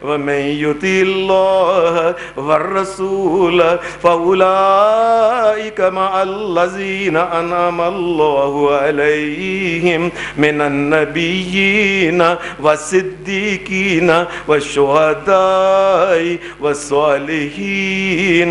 ومن یطع اللہ والرسول فاولئک مع الذین انعم اللہ علیہم من النبیین والصدیقین والشہداء والصالحین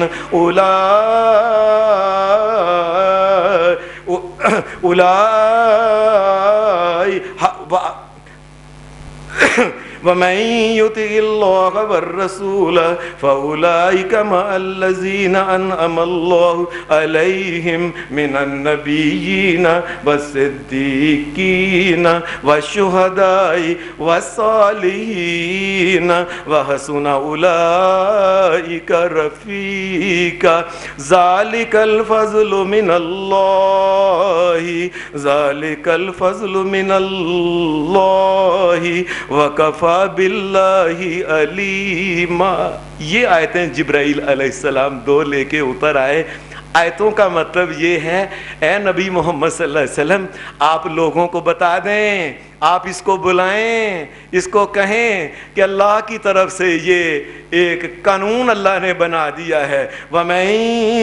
ومن يطع الله والرسول فأولئك مع الذين أنعم الله عليهم من النبيين والصديقين والشهداء والصالحين وحسن أولئك رفيقا ذلك الفضل من الله ذلك الفضل من الله وكفى باللہ علیما۔ یہ آیتیں جبرائیل علیہ السلام دو لے کے اتر آئے۔ آیتوں کا مطلب یہ ہے اے نبی محمد صلی اللہ علیہ وسلم آپ لوگوں کو بتا دیں، آپ اس کو بلائیں، اس کو کہیں کہ اللہ کی طرف سے یہ ایک قانون اللہ نے بنا دیا ہے، وَمَن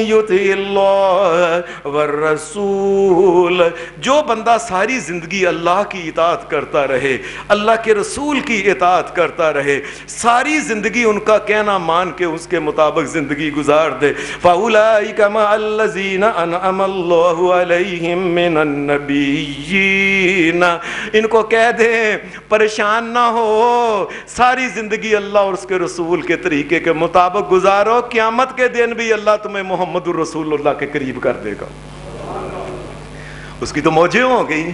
يُطِعِ اللَّهَ وَالرَّسُولَ، جو بندہ ساری زندگی اللہ کی اطاعت کرتا رہے، اللہ کے رسول کی اطاعت کرتا رہے، ساری زندگی ان کا کہنا مان کے اس کے مطابق زندگی گزار دے، فَأُولَئِكَ مَعَ الَّذِينَ أَنْعَمَ اللَّهُ عَلَيْهِمْ مِنَ النَّبِيِّينَ، ان کو کہہ دیں پریشان نہ ہو، ساری زندگی اللہ اور اس کے رسول کے طریقے کے مطابق گزارو، قیامت کے دن بھی اللہ تمہیں محمد الرسول اللہ کے قریب کر دے گا۔ اس کی تو موجیں ہو گئی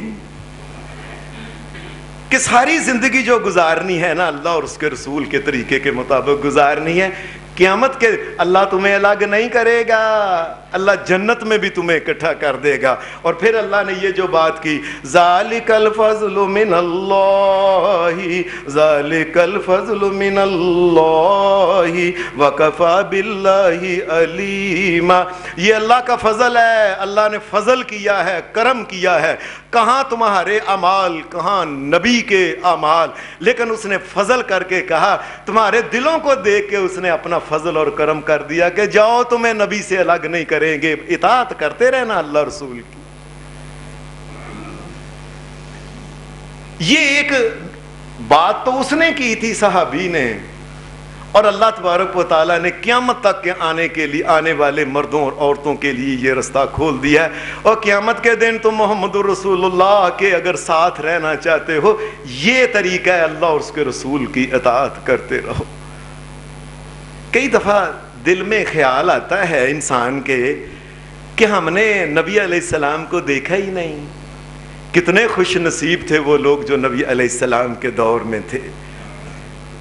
کہ ساری زندگی جو گزارنی ہے نا اللہ اور اس کے رسول کے طریقے کے مطابق گزارنی ہے، قیامت کے اللہ تمہیں الگ نہیں کرے گا، اللہ جنت میں بھی تمہیں اکٹھا کر دے گا۔ اور پھر اللہ نے یہ جو بات کی ذالک الفضل من اللہ ذالک الفضل من اللہ وکفی باللہ علیما، یہ اللہ کا فضل ہے، اللہ نے فضل کیا ہے، کرم کیا ہے، کہاں تمہارے اعمال، کہاں نبی کے اعمال، لیکن اس نے فضل کر کے کہا، تمہارے دلوں کو دیکھ کے اس نے اپنا فضل اور کرم کر دیا کہ جاؤ تمہیں نبی سے الگ نہیں کریں گے، اطاعت کرتے رہنا اللہ رسول کی۔ یہ ایک بات تو اس نے کی تھی صحابی نے، اور اللہ تبارک و تعالیٰ نے قیامت تک کے آنے کے لیے آنے والے مردوں اور عورتوں کے لیے یہ رستہ کھول دیا ہے، اور قیامت کے دن تم محمد رسول اللہ کے اگر ساتھ رہنا چاہتے ہو یہ طریقہ ہے اللہ اور اس کے رسول کی اطاعت کرتے رہو۔ کئی دفعہ دل میں خیال آتا ہے انسان کے کہ ہم نے نبی علیہ السلام کو دیکھا ہی نہیں، کتنے خوش نصیب تھے وہ لوگ جو نبی علیہ السلام کے دور میں تھے۔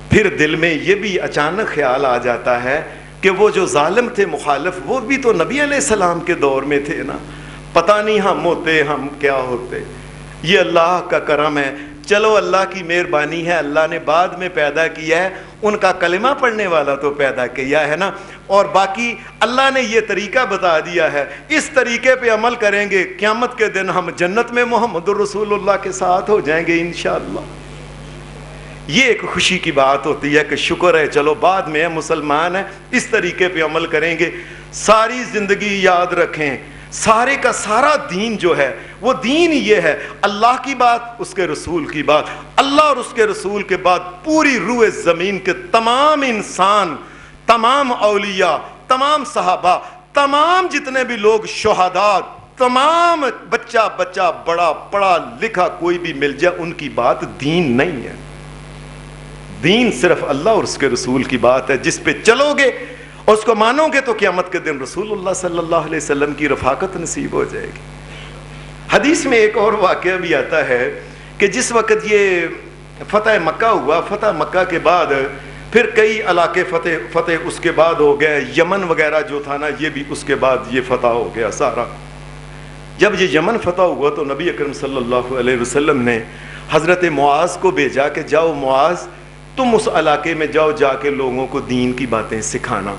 پھر دل میں یہ بھی اچانک خیال آ جاتا ہے کہ وہ جو ظالم تھے مخالف وہ بھی تو نبی علیہ السلام کے دور میں تھے نا، پتہ نہیں ہم ہوتے ہم کیا ہوتے۔ یہ اللہ کا کرم ہے، چلو اللہ کی مہربانی ہے، اللہ نے بعد میں پیدا کیا ہے، ان کا کلمہ پڑھنے والا تو پیدا کیا ہے نا، اور باقی اللہ نے یہ طریقہ بتا دیا ہے، اس طریقے پہ عمل کریں گے قیامت کے دن ہم جنت میں محمد الرسول اللہ کے ساتھ ہو جائیں گے انشاءاللہ۔ یہ ایک خوشی کی بات ہوتی ہے کہ شکر ہے چلو بعد میں مسلمان ہیں، اس طریقے پہ عمل کریں گے۔ ساری زندگی یاد رکھیں سارے کا سارا دین جو ہے وہ دین یہ ہے، اللہ کی بات، اس کے رسول کی بات، اللہ اور اس کے رسول کے بعد پوری روح زمین کے تمام انسان، تمام اولیاء، تمام صحابہ، تمام جتنے بھی لوگ، شہداء، تمام بچہ بڑا پڑھا لکھا کوئی بھی مل جائے، ان کی بات دین نہیں ہے۔ دین صرف اللہ اور اس کے رسول کی بات ہے، جس پہ چلو گے اور اس کو مانو گے تو قیامت کے دن رسول اللہ صلی اللہ علیہ وسلم کی رفاقت نصیب ہو جائے گی۔ حدیث میں ایک اور واقعہ بھی آتا ہے کہ جس وقت یہ فتح مکہ ہوا، فتح مکہ کے بعد پھر کئی علاقے فتح اس کے بعد ہو گئے، یمن وغیرہ جو تھا نا یہ بھی اس کے بعد یہ فتح ہو گیا سارا۔ جب یہ یمن فتح ہوا تو نبی اکرم صلی اللہ علیہ وسلم نے حضرت معاذ کو بھیجا کہ جاؤ معاذ تم اس علاقے میں جاؤ، جا کے لوگوں کو دین کی باتیں سکھانا۔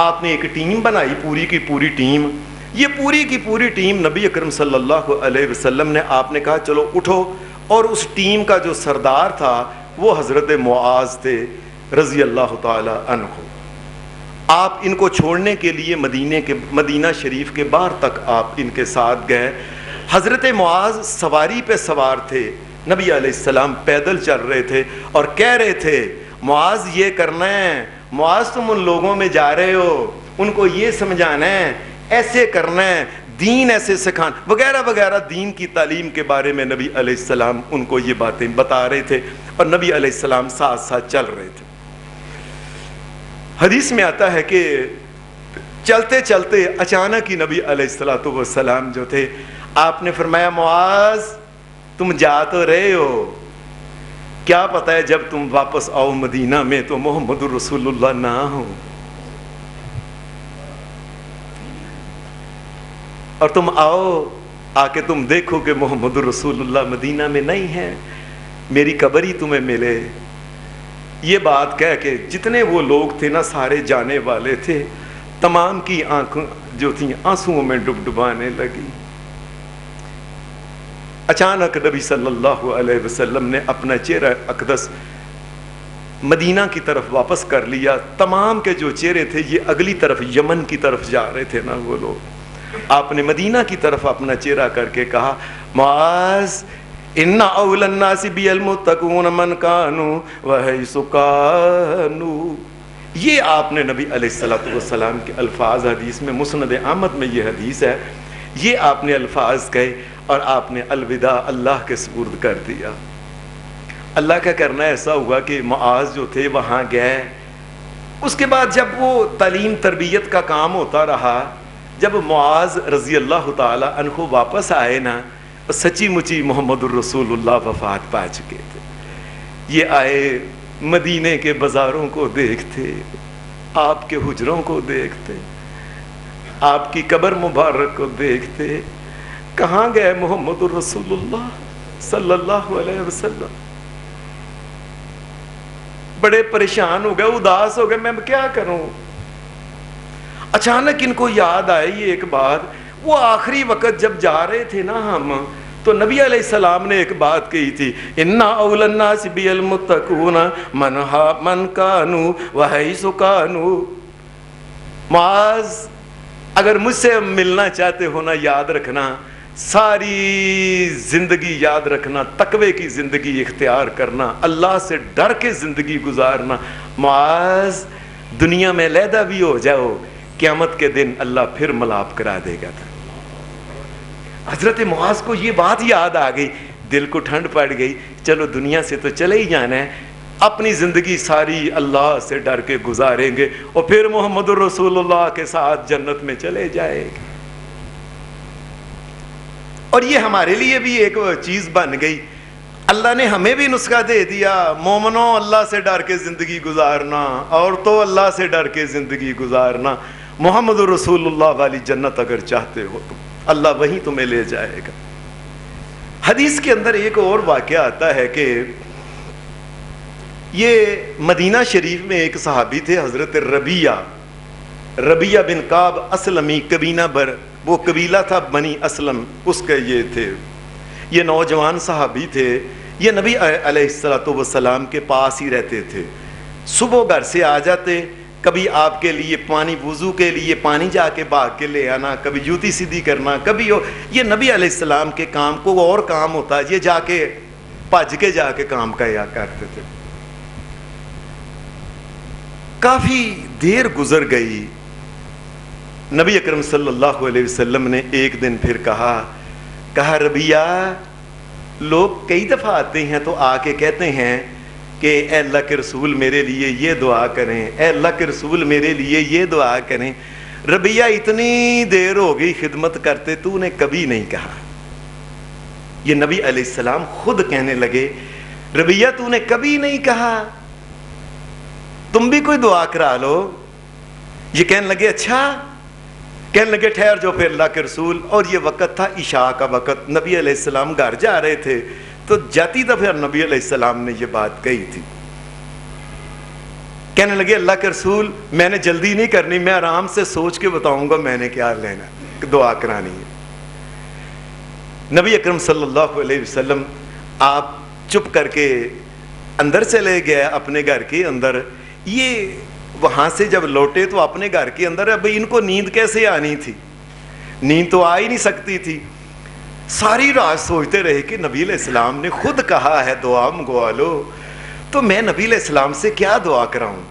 آپ نے ایک ٹیم بنائی، پوری کی پوری ٹیم، یہ پوری کی پوری ٹیم نبی اکرم صلی اللہ علیہ وسلم نے، آپ نے کہا چلو اٹھو، اور اس ٹیم کا جو سردار تھا وہ حضرت معاذ تھے رضی اللہ تعالی عنہ. آپ ان کو چھوڑنے کے لیے مدینہ شریف کے باہر تک آپ ان کے ساتھ گئے. حضرت معاذ سواری پہ سوار تھے, نبی علیہ السلام پیدل چل رہے تھے اور کہہ رہے تھے معاذ یہ کرنا ہے, معاذ تم ان لوگوں میں جا رہے ہو, ان کو یہ سمجھانا ہے, ایسے کرنا ہے, دین ایسے سکھانا وغیرہ وغیرہ. دین کی تعلیم کے بارے میں نبی علیہ السلام ان کو یہ باتیں بتا رہے تھے اور نبی علیہ السلام ساتھ ساتھ چل رہے تھے. حدیث میں آتا ہے کہ چلتے چلتے اچانک ہی نبی علیہ السلام جو تھے, آپ نے فرمایا معاذ تم جا تو رہے ہو, کیا پتہ ہے جب تم واپس آؤ مدینہ میں تو محمد رسول اللہ نہ ہو, اور تم آؤ آ کے تم دیکھو کہ محمد رسول اللہ مدینہ میں نہیں ہے, میری قبر ہی تمہیں ملے. یہ بات کہہ کے جتنے وہ لوگ تھے نا سارے جانے والے تھے, تمام کی آنکھیں جو تھیں آنسوؤں میں ڈبانے لگی. اچانک نبی صلی اللہ علیہ وسلم نے اپنا چہرہ اقدس مدینہ کی طرف واپس کر لیا. تمام کے جو چہرے تھے یہ اگلی طرف یمن کی طرف جا رہے تھے نا وہ لوگ, آپ نے مدینہ کی طرف اپنا چہرہ کر کے کہا معاذ ان اول الناس بالمتقون من کانوا وحیث کانوا. یہ آپ نے نبی علیہ السلام کے الفاظ, حدیث میں مسند احمد میں یہ حدیث ہے, یہ آپ نے الفاظ کہے اور آپ نے الوداع اللہ کے سپرد کر دیا. اللہ کا کرنا ایسا ہوا کہ معاذ جو تھے وہاں گئے. اس کے بعد جب وہ تعلیم تربیت کا کام ہوتا رہا, جب معاذ رضی اللہ تعالی عنہ واپس آئے نا, سچی مچی محمد الرسول اللہ وفات پا چکے تھے. یہ آئے مدینے کے بازاروں کو دیکھتے, آپ کے حجروں کو دیکھتے, آپ کی قبر مبارک کو دیکھتے, کہاں گئے محمد الرسول اللہ صلی اللہ علیہ وسلم. بڑے پریشان ہو گئے, اداس ہو گئے, میں کیا کروں. اچانک ان کو یاد آئی ایک بات, وہ آخری وقت جب جا رہے تھے نا ہم, تو نبی علیہ السلام نے ایک بات کہی تھی, اِنَّ أَوْلَى النَّاسِ بِالْمُتَّقُونَ مَنْ كَانُوا وَحَيْثُ كَانُوا. معاذ اگر مجھ سے ملنا چاہتے ہو نا, یاد رکھنا ساری زندگی یاد رکھنا, تقوی کی زندگی اختیار کرنا, اللہ سے ڈر کے زندگی گزارنا. معاذ دنیا میں علیحدہ بھی ہو جاؤ, قیامت کے دن اللہ پھر ملاپ کرا دے گا. حضرت معاذ کو یہ بات یاد آ گئی, دل کو ٹھنڈ پڑ گئی, چلو دنیا سے تو چلے ہی جانا ہے, اپنی زندگی ساری اللہ سے ڈر کے گزاریں گے اور پھر محمد الرسول اللہ کے ساتھ جنت میں چلے جائیں گے. اور یہ ہمارے لیے بھی ایک چیز بن گئی. اللہ نے ہمیں بھی نسخہ دے دیا, مومنوں اللہ سے ڈر کے زندگی گزارنا, عورتوں اللہ سے ڈر کے زندگی گزارنا. محمد الرسول اللہ والی جنت اگر چاہتے ہو تو اللہ وہیں تمہیں لے جائے گا. حدیث کے اندر ایک اور واقعہ آتا ہے کہ یہ مدینہ شریف میں ایک صحابی تھے حضرت ربیہ بن کعب اسلمی, وہ قبیلہ تھا بنی اسلم, اس کے یہ تھے. یہ نوجوان صحابی تھے, یہ نبی علیہ السلام کے پاس ہی رہتے تھے. صبح گھر سے آ جاتے, کبھی آپ کے لیے پانی, وضو کے لیے پانی جا کے بھاگ کے لے آنا, کبھی جوتی سیدھی کرنا, کبھی یہ نبی علیہ السلام کے کام کو اور کام ہوتا, یہ جا کے بھج کے جا کے کام کیا کرتے تھے. کافی دیر گزر گئی, نبی اکرم صلی اللہ علیہ وسلم نے ایک دن پھر کہا ربیہ, لوگ کئی دفعہ آتے ہیں تو آ کے کہتے ہیں کہ اے اللہ کے رسول میرے لیے یہ دعا کریں, اے اللہ کے رسول میرے لیے یہ دعا کریں. ربیہ اتنی دیر ہو گئی خدمت کرتے, تو نے کبھی نہیں کہا. یہ نبی علیہ السلام خود کہنے لگے, ربیہ تو نے کبھی نہیں کہا, تم بھی کوئی دعا کرا لو. یہ کہنے لگے اچھا, کہنے لگے ٹھہر جو پھر اللہ کے رسول. اور یہ وقت تھا عشاء کا وقت, نبی علیہ السلام گھر جا رہے تھے, تو جاتی دفعہ نبی علیہ السلام نے یہ بات کہی تھی. کہنے لگے اللہ کے رسول میں نے جلدی نہیں کرنی, میں آرام سے سوچ کے بتاؤں گا میں نے کیا لینا, دعا کرانی ہے. نبی اکرم صلی اللہ علیہ وسلم آپ چپ کر کے اندر چلے گئے اپنے گھر کے اندر. یہ وہاں سے جب لوٹے تو اپنے گھر کے اندر اب ان کو نیند کیسے آنی تھی؟ نیند تو آ ہی نہیں سکتی تھی. ساری رات سوچتے رہے کہ نبی علیہ السلام نے خود کہا ہے دعا منگوا لو, تو میں نبی علیہ السلام سے کیا دعا کراؤں؟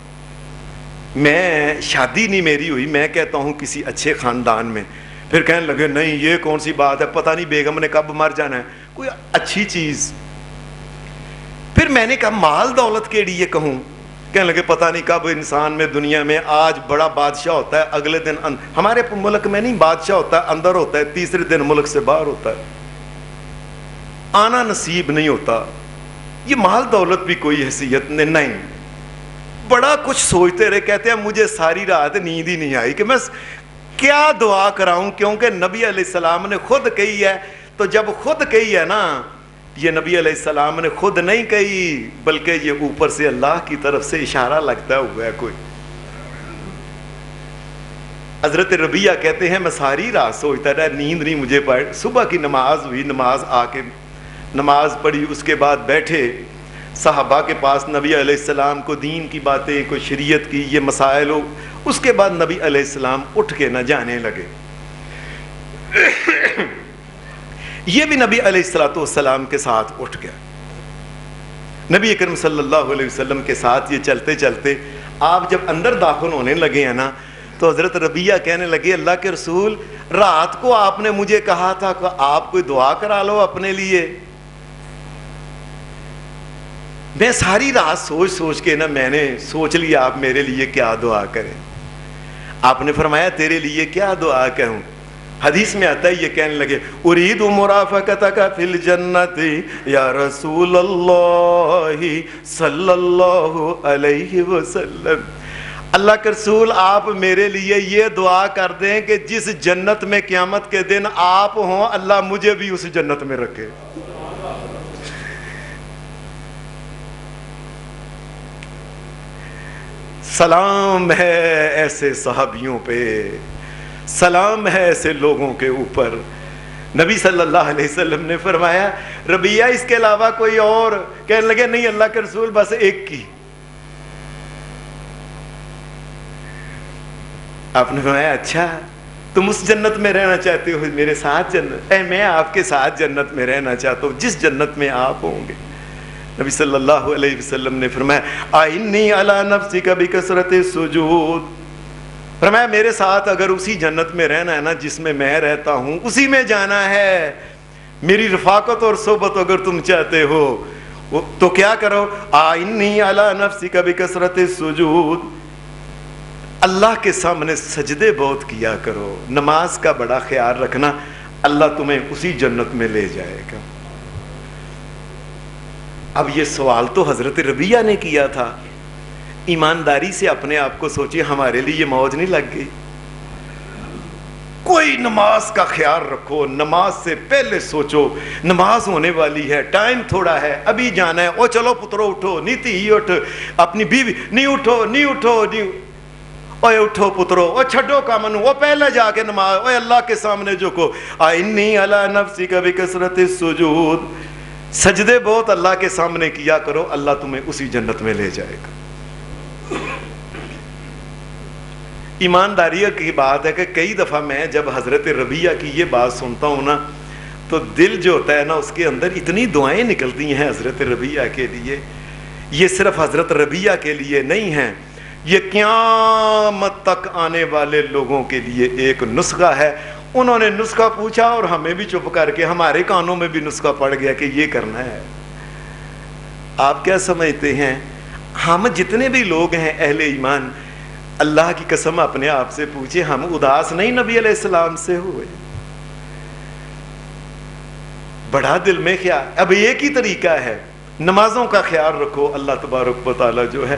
میں شادی نہیں میری ہوئی, میں کہتا ہوں کسی اچھے خاندان میں. پھر کہنے لگے نہیں یہ کون سی بات ہے, پتہ نہیں بیگم نے کب مر جانا ہے, کوئی اچھی چیز. پھر میں نے کہا مال دولت کے لیے کہوں؟ کہنے لگے پتہ نہیں کب انسان میں دنیا میں آج بڑا بادشاہ ہوتا ہے, اگلے دن ہمارے ملک میں نہیں بادشاہ ہوتا ہے اندر ہوتا ہے, تیسرے دن ملک سے باہر ہوتا ہے, آنا نصیب نہیں ہوتا. یہ مال دولت بھی کوئی حیثیت نہیں. بڑا کچھ سوچتے رہے. کہتے ہیں مجھے ساری رات نیند ہی نہیں آئی کہ میں کیا دعا کراؤں, کیونکہ نبی علیہ السلام نے خود کہی ہے. تو جب خود کہی ہے نا, یہ نبی علیہ السلام نے خود نہیں کہی بلکہ یہ اوپر سے اللہ کی طرف سے اشارہ لگتا ہوا ہے کوئی. حضرت ربیہ کہتے ہیں میں ساری رات سوچتا رہا, نیند نہیں مجھے پڑ. صبح کی نماز ہوئی, نماز آ کے نماز پڑھی, اس کے بعد بیٹھے صحابہ کے پاس, نبی علیہ السلام کو دین کی باتیں, کوئی شریعت کی یہ مسائل ہو. اس کے بعد نبی علیہ السلام اٹھ کے نہ جانے لگے. یہ بھی نبی علیہ السلام کے ساتھ اٹھ گیا. نبی اکرم صلی اللہ علیہ وسلم کے ساتھ یہ چلتے چلتے آپ جب اندر داخل ہونے لگے ہیں نا, تو حضرت ربیہ کہنے لگے اللہ کے رسول رات کو آپ نے مجھے کہا تھا کہ آپ کوئی دعا کرا لو اپنے لیے. میں ساری رات سوچ سوچ کے نا میں نے سوچ لیا آپ میرے لیے کیا دعا کریں. آپ نے فرمایا تیرے لیے کیا دعا کہوں؟ حدیث میں آتا ہے یہ کہنے لگے ارید مرافقتک فی الجنت یا رسول اللہ صلی اللہ علیہ وسلم. اللہ کے رسول آپ میرے لیے یہ دعا کر دیں کہ جس جنت میں قیامت کے دن آپ ہوں اللہ مجھے بھی اس جنت میں رکھے. سلام ہے ایسے صحابیوں پہ, سلام ہے ایسے لوگوں کے اوپر. نبی صلی اللہ علیہ وسلم نے فرمایا ربیہ اس کے علاوہ کوئی اور؟ کہنے لگے نہیں اللہ کے رسول بس ایک کی. آپ نے فرمایا اچھا تم اس جنت میں رہنا چاہتے ہو میرے ساتھ جنت؟ میں آپ کے ساتھ جنت میں رہنا چاہتا ہوں جس جنت میں آپ ہوں گے. نبی صلی اللہ علیہ وسلم نے فرمایا آئنی علی نفسک بکثرت السجود. فرمایا میرے ساتھ اگر اسی جنت میں رہنا ہے نا جس میں میں رہتا ہوں اسی میں جانا ہے. میری رفاقت اور صحبت اگر تم چاہتے ہو تو کیا کرو آئنی علی نفسک بکثرت السجود. اللہ کے سامنے سجدے بہت کیا کرو, نماز کا بڑا خیال رکھنا, اللہ تمہیں اسی جنت میں لے جائے گا. اب یہ سوال تو حضرت ربیہ نے کیا تھا. ایمانداری سے اپنے آپ کو سوچیے ہمارے لیے یہ موج نہیں لگ گئی؟ کوئی نماز کا خیال رکھو, نماز سے پہلے سوچو نماز ہونے والی ہے, ٹائم تھوڑا ہے, ابھی جانا ہے. او چلو پترو اٹھو, نیتی ہی اٹھ, اپنی بیوی نہیں اٹھو نہیں اٹھو نہیں, اوے اٹھو پترو, او چھڈو کامن, او پہلے جا کے نماز, اوے اللہ کے سامنے جھکو. انی علی نفسک بکثرت السجود. سجدے بہت اللہ کے سامنے کیا کرو, اللہ تمہیں اسی جنت میں لے جائے گا. ایمانداری کی بات ہے کہ کئی دفعہ میں جب حضرت ربیہ کی یہ بات سنتا ہوں نا تو دل جو ہوتا ہے نا اس کے اندر اتنی دعائیں نکلتی ہیں حضرت ربیہ کے لیے. یہ صرف حضرت ربیہ کے لیے نہیں ہیں, یہ قیامت تک آنے والے لوگوں کے لیے ایک نسخہ ہے. انہوں نے نسخہ پوچھا اور ہمیں بھی چپ کر کے ہمارے کانوں میں بھی نسخہ پڑ گیا کہ یہ کرنا ہے. آپ کیا سمجھتے ہیں ہم جتنے بھی لوگ ہیں اہل ایمان, اللہ کی قسم اپنے آپ سے پوچھے ہم اداس نہیں نبی علیہ السلام سے ہوئے؟ بڑا دل میں خیال. اب ایک ہی طریقہ ہے, نمازوں کا خیال رکھو, اللہ تبارک و تعالیٰ جو ہے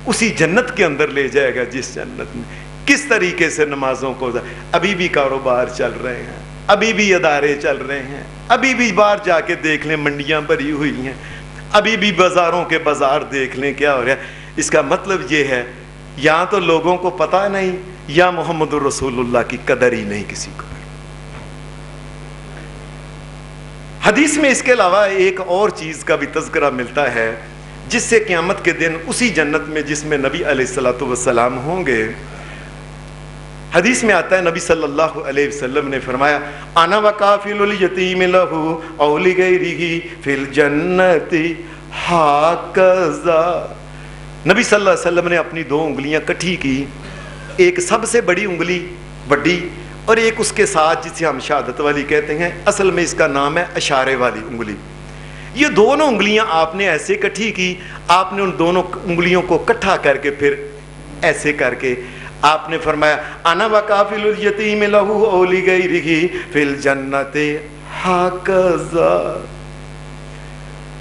اسی جنت کے اندر لے جائے گا جس جنت میں. کس طریقے سے نمازوں کو, ابھی بھی کاروبار چل رہے ہیں, ابھی بھی ادارے چل رہے ہیں, ابھی بھی باہر جا کے دیکھ لیں منڈیاں بھری ہوئی ہیں, ابھی بھی بازاروں کے بازار دیکھ لیں کیا ہو رہا ہے. اس کا مطلب یہ ہے یا تو لوگوں کو پتہ نہیں یا محمد الرسول اللہ کی قدر ہی نہیں کسی کو. حدیث میں اس کے علاوہ ایک اور چیز کا بھی تذکرہ ملتا ہے جس سے قیامت کے دن اسی جنت میں جس میں نبی علیہ الصلوۃ والسلام ہوں گے. حدیث میں آتا ہے نبی صلی اللہ علیہ وسلم نے فرمایا انا وکافل الیتیم لہ او لغیرہ فی الجنۃ ہکذا. نبی صلی اللہ علیہ وسلم نے اپنی 2 انگلیاں کٹھی کی, ایک سب سے بڑی انگلی بڑی اور ایک اس کے ساتھ جسے ہم شہادت والی کہتے ہیں, اصل میں اس کا نام ہے اشارے والی انگلی. یہ دونوں انگلیاں آپ نے ایسے کٹھی کی, آپ نے ان دونوں انگلیوں کو کٹھا کر کے پھر ایسے کر کے آپ نے فرمایا انا وکافل الیتیم لہ او لغیرہ فی الجنۃ ہکذا.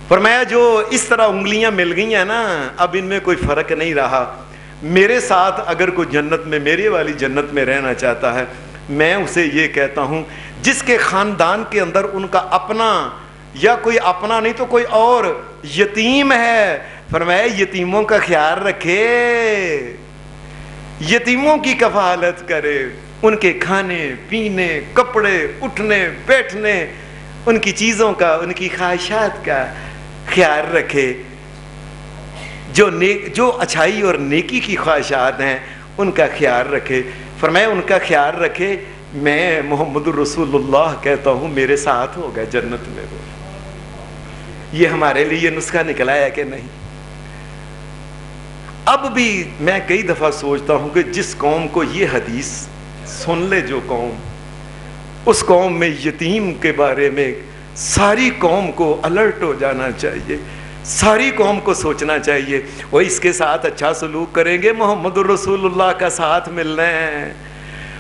فرمایا جو اس طرح انگلیاں مل گئی ہیں نا, اب ان میں کوئی فرق نہیں رہا. میرے ساتھ اگر کوئی جنت میں, میرے والی جنت میں رہنا چاہتا ہے, میں اسے یہ کہتا ہوں جس کے خاندان کے اندر ان کا اپنا یا کوئی اپنا نہیں تو کوئی اور یتیم ہے, فرمایا یتیموں کا خیال رکھے, یتیموں کی کفالت کرے, ان کے کھانے پینے کپڑے اٹھنے بیٹھنے ان کی چیزوں کا, ان کی خواہشات کا خیال رکھے. جو اچھائی اور نیکی کی خواہشات ہیں ان کا خیال رکھے. فرمایا ان کا خیال رکھے, میں محمد الرسول اللہ کہتا ہوں میرے ساتھ ہوگا جنت میں. وہ یہ ہمارے لیے نسخہ نکلا ہے کہ نہیں؟ اب بھی میں کئی دفعہ سوچتا ہوں کہ جس قوم کو یہ حدیث سن لے, جو قوم, اس قوم میں یتیم کے بارے میں ساری قوم کو الرٹ ہو جانا چاہیے, ساری قوم کو سوچنا چاہیے وہ اس کے ساتھ اچھا سلوک کریں گے, محمد الرسول اللہ کا ساتھ ملنا ہے.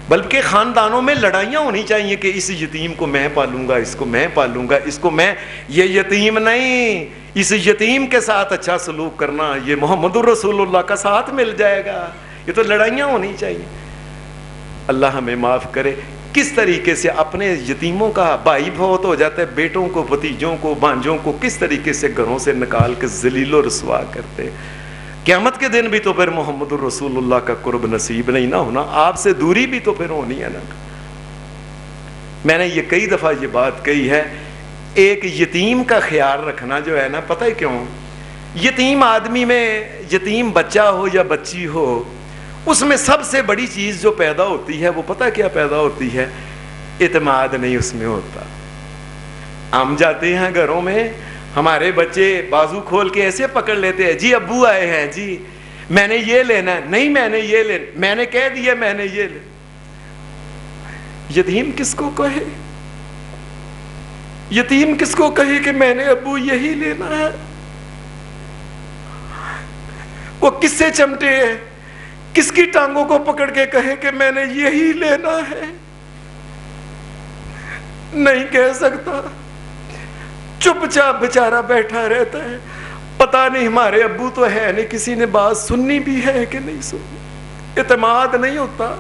بلکہ خاندانوں میں لڑائیاں ہونی چاہیے کہ اس یتیم کو میں پالوں گا, اس کو میں پالوں گا, اس کو میں, یہ یتیم نہیں, اس یتیم کے ساتھ اچھا سلوک کرنا, یہ محمد الرسول اللہ کا ساتھ مل جائے گا. یہ تو لڑائیاں ہونی چاہیے. اللہ ہمیں معاف کرے. کس طریقے سے اپنے یتیموں کا, بھائی بہت ہو جاتا ہے, بیٹوں کو, بھتیجوں کو, بھانجوں کو کس طریقے سے گھروں سے نکال کے ذلیل و رسوا کرتے. قیامت کے دن بھی تو پھر محمد الرسول اللہ کا قرب نصیب نہیں نہ ہونا, آپ سے دوری بھی تو پھر ہونی ہے نا. میں نے یہ کئی دفعہ یہ بات کہی ہے, ایک یتیم کا خیال رکھنا جو ہے نا, پتہ ہے کیوں؟ یتیم آدمی میں, یتیم بچہ ہو یا بچی ہو, اس میں سب سے بڑی چیز جو پیدا ہوتی ہے وہ پتہ کیا پیدا ہوتی ہے؟ اعتماد نہیں اس میں ہوتا. ہم جاتے ہیں گھروں میں, ہمارے بچے بازو کھول کے ایسے پکڑ لیتے ہیں, جی ابو آئے ہیں, جی میں نے یہ لینا ہے, نہیں میں نے یہ لینا, میں نے کہہ دیا میں نے یہ لینا. یتیم کس کو کہے, یتیم کس کو کہے کہ میں نے ابو یہی لینا ہے؟ وہ کس سے چمٹے ہے, کس کی ٹانگوں کو پکڑ کے کہے کہ میں نے یہی لینا ہے؟ نہیں کہہ سکتا, چپ چاپ بیچارہ بیٹھا رہتا ہے. پتا نہیں ہمارے ابو تو ہے نہیں, کسی نے بات سننی بھی ہے کہ نہیں سننی, اعتماد نہیں ہوتا.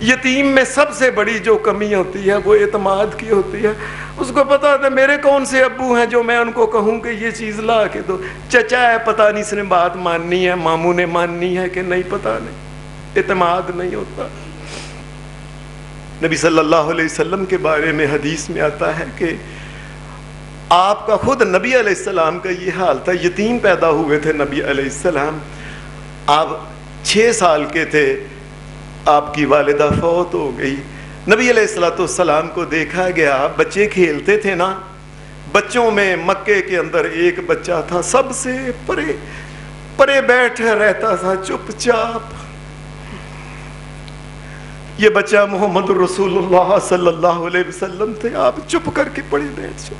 یتیم میں سب سے بڑی جو کمی ہوتی ہے وہ اعتماد کی ہوتی ہے. اس کو پتا ہوتا ہے میرے کون سے ابو ہیں جو میں ان کو کہوں کہ یہ چیز لا کے دو. چچا ہے, پتا نہیں اس نے بات ماننی ہے, ماموں نے ماننی ہے کہ نہیں, پتا نہیں, اعتماد نہیں ہوتا. نبی صلی اللہ علیہ وسلم کے بارے میں حدیث میں آتا ہے کہ آپ کا خود نبی علیہ السلام کا یہ حال تھا. یتیم پیدا ہوئے تھے نبی علیہ السلام, آپ 6 سال کے تھے, آپ کی والدہ فوت ہو گئی. نبی علیہ السلام کو دیکھا گیا, بچے کھیلتے تھے نا, بچوں میں مکے کے اندر ایک بچہ تھا سب سے پرے پرے بیٹھا رہتا تھا چپ چاپ. یہ بچہ محمد رسول اللہ صلی اللہ علیہ وسلم تھے. آپ چپ کر کے پڑے بیٹھ جاؤ.